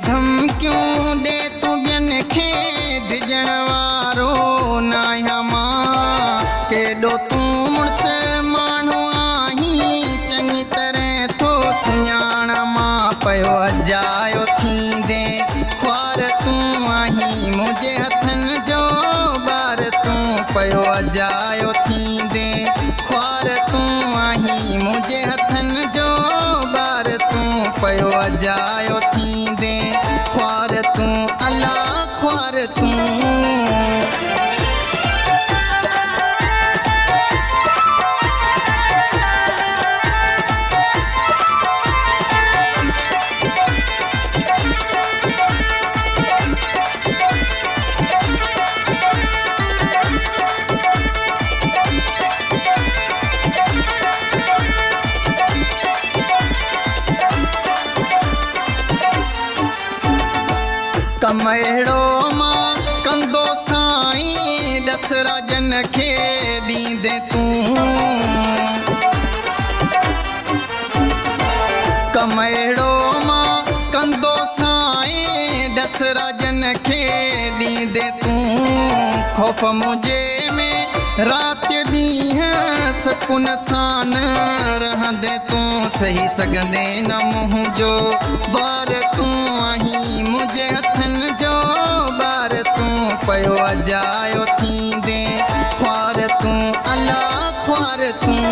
धमकियूं ॾे तूं ॿियनि खे डिॼण वारो नाहियां मां। केॾो तूं मुड़ुसु माण्हू आहीं चङी तरह थो सुञाण मां। पियो अजायो थींदे ख्वार तूं आहीं मुंहिंजे हथनि जो ॿार तूं। पियो अजायो थींदे ख्वार तूं आहीं मुंहिंजे हथनि जो ॿार तूं। पियो अजायो थींदे ख्वार तूं अला ख्वार तूं। कम अहिड़ो मां कंदो साईं ॾस राजन खे ॾींदे तूं। कम अहिड़ो मां कंदो साईं ॾस राजन खे ॾींदे तूं। ख़ौफ़ मुंहिंजे में राति ॾींहं सुकुन सां न रहंदे तूं। सही सघंदे न मुंहुं जो वार तूं आहीं मुंहिंजे हथनि जो ॿार तूं। पियो अजायो थींदे ख्वार तूं अला ख्वार तूं।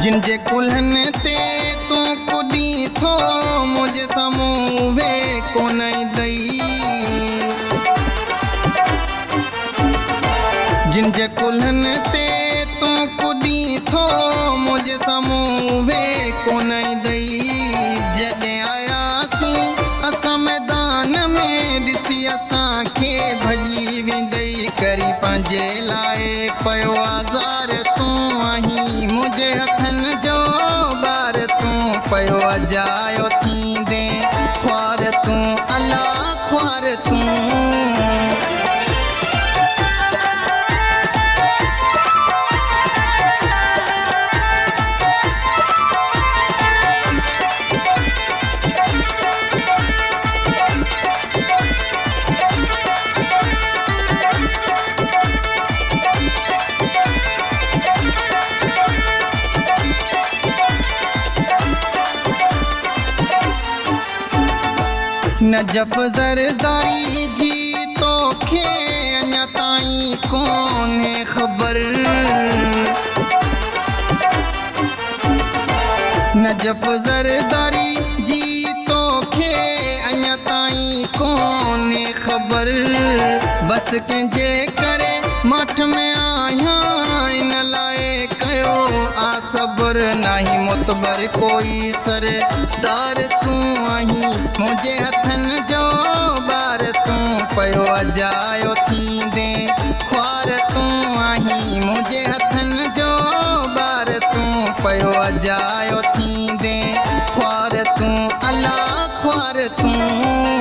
जिन जे कुल्हनि ते तूं पुॼी थो मुंहिंजे साम्हूं वे कोन ईंदई। जिन जे कुल्हनि ते तूं पुॼी थो मुंहिंजे साम्हूं वे कोन ईंदई। जॾहिं आयासीं असां मैदान में ॾिसी असांखे भॼी वेंदई। करी पंहिंजे लाइ पियो आज़ार तूं आहीं मुंहिंजे हथनि जो ॿार तूं। पियो अजायो थींदे ख्वार तूं अला ख्वार तूं। नजफ़ ज़रदारी जी तोखे अञा ताईं कोन्हे ख़बर। नजफ़ ज़रदारी जी तोखे अञा ताईं कोन्हे ख़बर। बसि कंहिंजे करे मठ में आहियां इन लाइ कयो आ सब्र। नाही मुतबर कोई सरदार तूं आहीं मुंहिंजे हथनि जो ॿार तूं। पियो अजायो थींदे ख्वार तूं आहीं मुंहिंजे हथनि जो ॿार तूं। पियो अजायो थींदे ख्वार तूं अला ख्वार तूं।